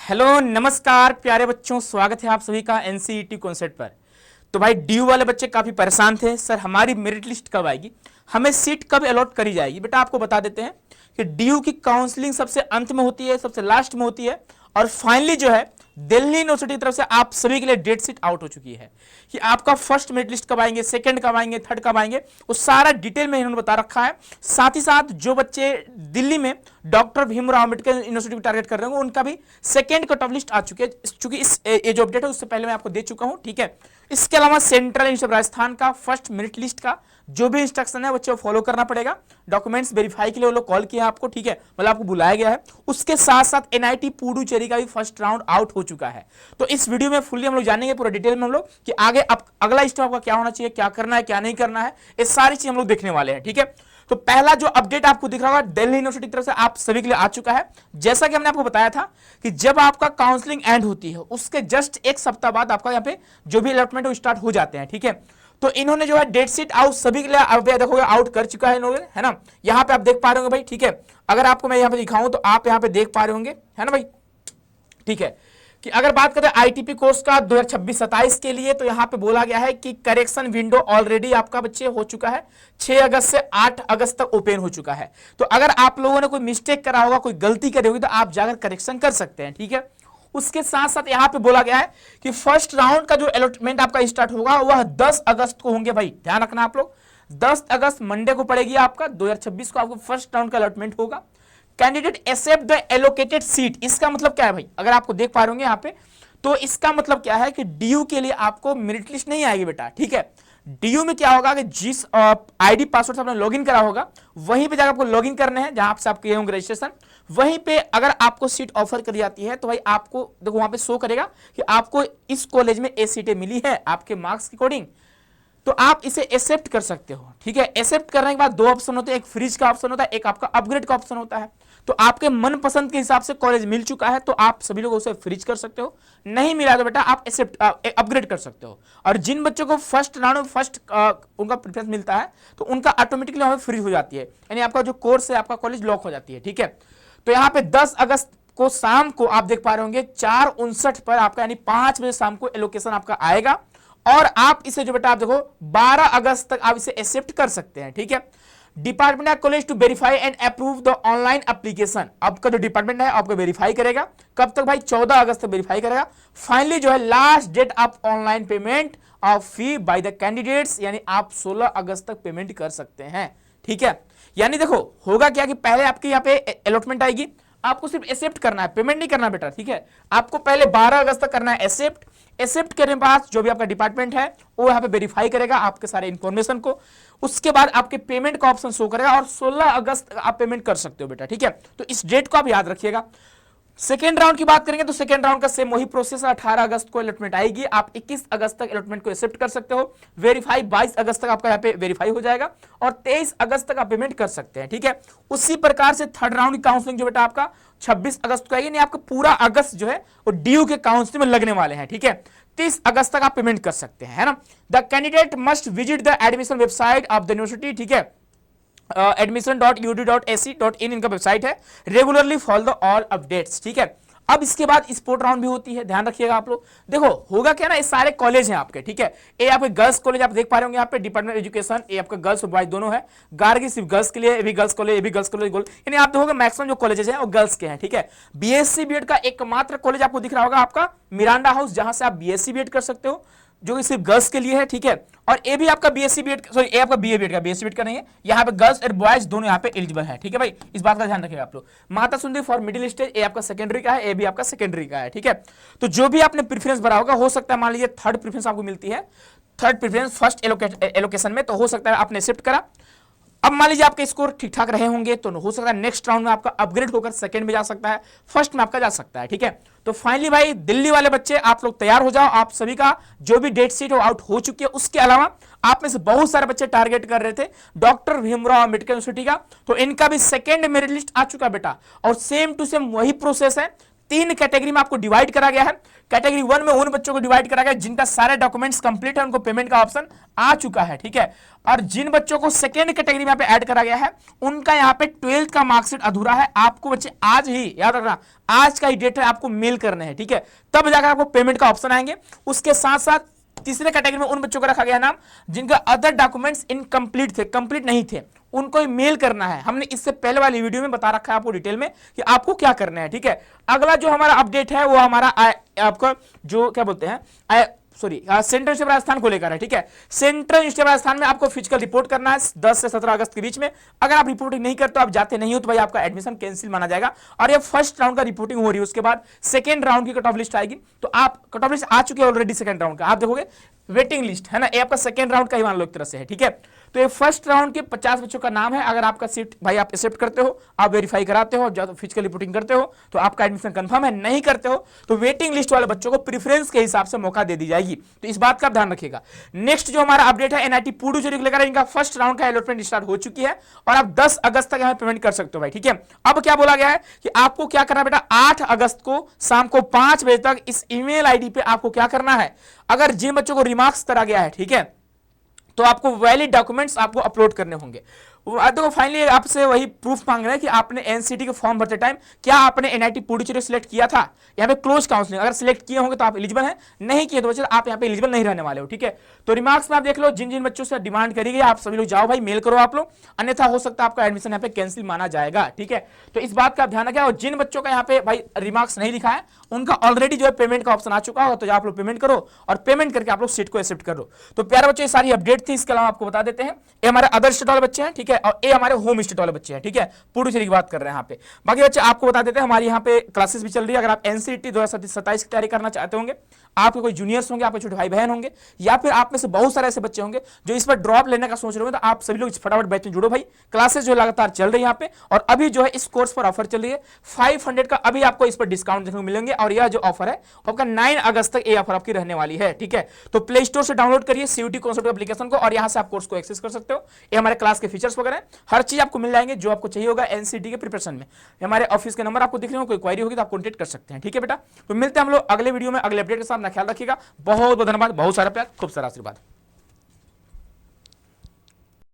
Hello नमस्कार प्यारे बच्चों, स्वागत है आप सभी का एनसीईटी कॉन्सेप्ट पर। तो भाई डीयू वाले बच्चे काफी परेशान थे, सर हमारी मेरिट लिस्ट कब आएगी, हमें सीट कब अलॉट करी जाएगी। बेटा आपको बता देते हैं कि डीयू की काउंसलिंग सबसे अंत में होती है, सबसे लास्ट में होती है, और फाइनली जो है दिल्ली यूनिवर्सिटी की तरफ से आप सभी के लिए डेट सीट आउट हो चुकी है कि आपका फर्स्ट मेरिट लिस्ट कब आएंगे, सेकंड कब आएंगे, थर्ड कब आएंगे, वो सारा डिटेल में इन्होंने बता रखा है। साथ ही साथ जो बच्चे दिल्ली में डॉक्टर भीमराव अंबेडकर यूनिवर्सिटी को टारगेट कर रहे होंगे उनका भी सेकंड कट ऑफ लिस्ट आ चुकी है, चूंकि इस ये जो अपडेट है उससे पहले मैं आपको दे चुका हूं। ठीक है, इसके अलावा सेंट्रल यूनिवर्सिटी ऑफ राजस्थान का फर्स्ट मेरिट लिस्ट का जो भी इंस्ट्रक्शन है बच्चे फॉलो करना पड़ेगा। डॉक्यूमेंट्स वेरीफाई के लिए वो लोग कॉल किया आपको, ठीक है, मतलब आपको बुलाया गया है। उसके साथ साथ एनआईटी पुडुचेरी का भी फर्स्ट राउंड आउट हो चुका है। तो इस वीडियो में फुल्ली हम लोग जानेंगे पूरा डिटेल में हम लोग कि आगे अब अगला स्टेप आपका क्या होना चाहिए, क्या करना है, क्या नहीं करना है, ये सारी चीज हम लोग देखने वाले हैं। ठीक है, तो पहला जो अपडेट आपको दिख रहा होगा दिल्ली यूनिवर्सिटी की तरफ से आप सभी के लिए आ चुका है। जैसा कि हमने आपको बताया था कि जब आपका काउंसलिंग एंड होती है उसके जस्ट एक सप्ताह बाद आपका यहाँ पे जो भी अलॉटमेंट वो स्टार्ट हो जाते हैं। ठीक है, तो इन्होंने जो है डेट शीट आउट सभी के लिए अब देखोगे आउट कर चुका है इन्होंने, है ना। यहाँ पे आप देख पा रहे होंगे भाई, ठीक है, अगर आपको मैं यहाँ पे दिखाऊं तो आप यहाँ पे देख पा रहे होंगे, है ना भाई। ठीक है, कि अगर बात करें आईटीपी कोर्स का 2026-27 के लिए, तो यहाँ पे बोला गया है कि करेक्शन विंडो ऑलरेडी आपका बच्चे हो चुका है, 6 अगस्त से 8 अगस्त तक ओपन हो चुका है। तो अगर आप लोगों ने कोई मिस्टेक करा होगा, कोई गलती करी होगी, तो आप जाकर करेक्शन कर सकते हैं। ठीक है, उसके साथ साथ यहाँ पे बोला गया है कि फर्स्ट राउंड का जो अलॉटमेंट आपका स्टार्ट होगा वह 10 अगस्त को होंगे। भाई ध्यान रखना आप लोग, 10 अगस्त मंडे को पड़ेगी आपका 2026 को आपको फर्स्ट राउंड का अलॉटमेंट होगा। Candidate accept the allocated seat, इसका मतलब क्या है भाई, अगर आपको देख पा रहे होंगे यहाँ पे, तो इसका मतलब क्या है कि डीयू के लिए आपको मेरिट लिस्ट नहीं आएगी बेटा। ठीक है, डीयू में क्या होगा कि जिस आईडी पासवर्ड से आपने लॉगिन करा होगा वहीं पे जाकर आपको लॉगिन करने हैं, जहां से आप किए होंगे रजिस्ट्रेशन, वहीं पे अगर आपको सीट ऑफर करी जाती है तो भाई आपको देखो वहां पे शो करेगा कि आपको इस कॉलेज में ए सीटें मिली है आपके मार्क्स के अकॉर्डिंग, तो आप इसे एक्सेप्ट कर सकते हो। ठीक है, एक्सेप्ट करने के बाद दो ऑप्शन होते हैं, एक फ्रीज का ऑप्शन होता है, एक आपका अपग्रेड का ऑप्शन होता है। तो आपके मनपसंद के हिसाब से कॉलेज मिल चुका है तो आप सभी लोग उसे फ्रीज कर सकते हो, नहीं मिला तो बेटा आप एक्सेप्ट अपग्रेड कर सकते हो। और जिन बच्चों को फर्स्ट राउंड में फर्स्ट उनका प्रेफरेंस मिलता है तो उनका ऑटोमेटिकली वहां फ्री हो जाती है, यानी आपका जो कोर्स है आपका कॉलेज लॉक हो जाती है। ठीक है, तो यहाँ पे 10 अगस्त को शाम को आप देख पा रहे होंगे 4:59 पर आपका यानी 5 बजे शाम को एलोकेशन आपका आएगा, और आप इसे जो बेटा आप देखो 12 अगस्त तक आप इसे एक्सेप्ट कर सकते हैं। ठीक है, department of college to verify and approve the online application, आपका जो डिपार्टमेंट है आपको वेरीफाई करेगा, कब तक भाई 14 अगस्त तक वेरीफाई करेगा। फाइनली जो है last date of online payment of fee by the candidates, यानी आप 16 अगस्त तक पेमेंट कर सकते हैं। ठीक है, यानी देखो होगा क्या कि पहले आपके यहाँ पे अलॉटमेंट आएगी, आपको सिर्फ एक्सेप्ट करना है, पेमेंट नहीं करना बेटा। ठीक है, आपको पहले 12 अगस्त तक करना है एक्सेप्ट, एक्सेप्ट करने के बाद जो भी आपका डिपार्टमेंट है वो यहाँ पे वेरीफाई करेगा आपके सारे इंफॉर्मेशन को, उसके बाद आपके पेमेंट का ऑप्शन शो करेगा और 16 अगस्त आप पेमेंट कर सकते हो बेटा। ठीक है, तो इस डेट को आप याद रखिएगा। सेकेंड राउंड की बात करेंगे तो सेकेंड राउंड का सेम वही प्रोसेस है, 18 अगस्त को अलॉटमेंट आएगी, आप 21 अगस्त तक अलॉटमेंट को एक्सेप्ट कर सकते हो, वेरीफाई 22 अगस्त तक आपका यहाँ पे वेरीफाई हो जाएगा और 23 अगस्त तक आप पेमेंट कर सकते हैं। ठीक है, उसी प्रकार से थर्ड राउंड की काउंसलिंग जो बेटा आपका 26 अगस्त को आएगी, यानी आपका पूरा अगस्त जो है वो डीयू के काउंसलिंग में लगने वाले हैं। ठीक है, 30 अगस्त तक आप पेमेंट कर सकते हैं, है ना। The candidate must visit the admission website of the university, ठीक है, admission.ud.ac.in इनका वेबसाइट है, regularly follow the all updates. ठीक है, अब इसके बाद स्पोर्ट राउंड भी होती है, ध्यान रखिएगा आप लोग। देखो होगा क्या ना, ये सारे कॉलेज हैं आपके, ठीक है, ये आपके गर्ल्स कॉलेज आप देख पा रहे होंगे यहाँ पे, डिपार्टमेंट एजुकेशन, ये आपका गर्ल्स और बॉयज दोनों है। गार्गी सिर्फ गर्ल्स के लिए, ये भी गर्ल्स कॉलेज, ये भी गर्ल्स कॉलेज, यानी आप देखोगे मैक्सिमम जो कॉलेजेस हैं वो गर्ल्स के हैं। ठीक है, बीएससी बीएड का एकमात्र कॉलेज आपको दिख रहा होगा आपका मिरांडा हाउस, जहां से आप बीएससी बीएड कर सकते हो, जो कि सिर्फ गर्ल्स के लिए है। ठीक है, और ये भी आपका बीएससी बीएड, सॉरी ये आपका बीए बीएड का, बीएससी बीएड का नहीं है, यहाँ पे गर्ल्स और बॉयज दोनों यहाँ पे एलिजिबल है। ठीक है भाई, इस बात का ध्यान रखिएगा आप लोग। Mata Sundari for middle stage, ये आपका सेकेंडरी का है, ये भी आपका सेकेंडरी का है। ठीक है, तो जो भी आपने प्रेफरेंस भरा होगा, हो सकता है मान लीजिए थर्ड प्रेफरेंस आपको मिलती है, थर्ड प्रेफरेंस फर्स्ट एलोकेशन में, तो हो सकता है आपने एक्सेप्ट करा। अब मान लीजिए आपके स्कोर ठीक ठाक रहे होंगे तो हो सकता है नेक्स्ट राउंड में आपका अपग्रेड होकर सेकंड में जा सकता है, फर्स्ट में आपका जा सकता है। ठीक है, तो फाइनली भाई दिल्ली वाले बच्चे आप लोग तैयार हो जाओ, आप सभी का जो भी डेट शीट हो आउट हो चुकी है। उसके अलावा आप में से बहुत सारे बच्चे टारगेट कर रहे थे डॉक्टर भीमराव अंबेडकर यूनिवर्सिटी का, तो इनका भी सेकंड मेरिट लिस्ट आ चुका बेटा, और सेम टू सेम वही प्रोसेस है, 3 कैटेगरी में आपको डिवाइड करा गया है। कैटेगरी 1 में उन बच्चों को डिवाइड करा गया जिनका सारे डॉक्यूमेंट्स कंप्लीट है, उनको पेमेंट का ऑप्शन आ चुका है, ठीक है। और जिन बच्चों को सेकेंड कैटेगरी में यहाँ पे ऐड करा गया है, उनका यहाँ पे 12th का मार्कशीट अधूरा है। आपको बच्चे आज ही याद रखना, आज का ही डेट है, आपको मेल करने हैं, ठीक है, तब जाकर आपको पेमेंट का ऑप्शन आएंगे। उसके साथ साथ तीसरे कैटेगरी में उन बच्चों को रखा गया नाम जिनका अदर डॉक्यूमेंट्स इनकम्प्लीट थे, कंप्लीट नहीं थे, उनको ही मेल करना है। हमने इससे पहले वाली वीडियो में बता रखा है आपको डिटेल में कि आपको क्या करना है, ठीक है। अगला जो हमारा अपडेट है वो हमारा आपका जो क्या बोलते हैं सेंट्रल यूनिवर्सिटी राजस्थान को लेकर है, ठीक है। सेंट्रल यूनिवर्सिटी राजस्थान में आपको फिजिकल रिपोर्ट करना है 10 से 17 अगस्त के बीच में। अगर आप रिपोर्टिंग नहीं करते, आप जाते नहीं हो, तो भाई आपका एडमिशन कैंसिल माना जाएगा। और ये फर्स्ट राउंड का रिपोर्टिंग हो रही है, उसके बाद सेकंड राउंड की कट ऑफ लिस्ट आएगी। तो आप कट ऑफ लिस्ट आ चुके हैं ऑलरेडी सेकंड राउंड का, आप देखोगे वेटिंग लिस्ट है ना, ये आपका सेकंड राउंड का ही मान लो एक तरह से है, ठीक है। तो ये फर्स्ट राउंड के 50 बच्चों का नाम है। अगर आपका सीट भाई आप एक्सेप्ट करते हो, आप वेरीफाई कराते हो, जब फिजिकल रिपोर्टिंग करते हो, तो आपका एडमिशन कंफर्म है। नहीं करते हो तो वेटिंग लिस्ट वाले बच्चों को प्रेफरेंस के हिसाब से मौका दे दी जाएगी। तो इस बात का ध्यान रखिएगा। नेक्स्ट जो हमारा अपडेट है एनआईटी पुडुचेरी को लेकर, इनका फर्स्ट राउंड का अलॉटमेंट स्टार्ट हो चुकी है और आप 10 अगस्त तक यहाँ पेमेंट कर सकते हो भाई, ठीक है। अब क्या बोला गया है कि आपको क्या करना है बेटा, 8 अगस्त को शाम को 5 बजे तक इस ईमेल आईडी पे आपको क्या करना है, अगर जिन बच्चों को रिमार्क्स करा गया है, ठीक है, तो आपको वैलिड डॉक्यूमेंट्स आपको अपलोड करने होंगे। देखो फाइनली आपसे वही प्रूफ मांग रहे हैं कि आपने एनसीटी के फॉर्म भरते टाइम क्या आपने एनआईटी पुडुचेरी सिलेक्ट किया था। यहाँ पे क्लोज काउंसलिंग अगर सिलेक्ट किए होंगे तो आप एलिजिबल हैं, नहीं किए तो बच्चे आप यहाँ पे एलिजिबल नहीं रहने वाले हो, ठीक है। तो रिमार्क्स में आप देख लो जिन जिन बच्चों से डिमांड करी गई, आप सभी लोग जाओ भाई मेल करो आप लोग, अन्यथा हो सकता है आपका एडमिशन यहाँ पे कैंसिल माना जाएगा, ठीक है। तो इस बात का ध्यान रखें। और जिन बच्चों का यहाँ पे भाई रिमार्क्स नहीं लिखा है, उनका ऑलरेडी जो है पेमेंट का ऑप्शन आ चुका होगा, तो आप लोग पेमेंट करो और पेमेंट करके आप लोग सीट को एक्सेप्ट करो। तो प्यारे बच्चों ये सारी अपडेट थी। इसके अलावा आपको बता देते हैं ये हमारे अदर स्टेट वाले बच्चे हैं, ठीक है, और ये हमारे होम स्टेट वाले बच्चे हैं, ठीक है, पुडुचेरी की बात कर रहे हैं यहाँ पे। बाकी बच्चे आपको बता देते हैं हमारी यहाँ पे क्लासेस भी चल रही है। अगर आप एनसीटी 2027 की तैयारी करना चाहते होंगे, आपके कोई जूनियर्स होंगे, आपके छोटे भाई बहन होंगे, या फिर आप में से बहुत सारे ऐसे बच्चे होंगे जो इस पर ड्रॉप लेने का सोच रहे होंगे, तो आप सभी लोग फटाफट बैच में जुड़ो भाई। क्लासेस जो लगातार चल रही है यहाँ पे, और अभी जो है इस कोर्स पर ऑफर चल रही है 500 का, अभी आपको इस पर डिस्काउंट देखने को मिलेंगे। और यह जो ऑफर है आपका 9 अगस्त तक ये ऑफर आपकी रहने वाली है, ठीक है। तो प्ले स्टोर से डाउनलोड करिए सीयूटी कॉन्सेप्ट एप्लीकेशन को और यहां से आप कोर्स को एक्सेस कर सकते हो। ये हमारे क्लास के फीचर्स वगैरह हर चीज आपको मिल जाएंगे जो आपको चाहिए होगा एनसीटी के प्रिपरेशन में। हमारे ऑफिस के नंबर आपको दिख रहे हो, कोई क्वेरी होगी तो आप कॉन्टेक्ट कर सकते हैं, ठीक है बेटा। तो मिलते हैं हम लोग अगले वीडियो में अगले अपडेट के साथ। अपना ख्याल रखिएगा। बहुत बहुत धन्यवाद, बहुत सारा प्यार, खूब सारा आशीर्वाद।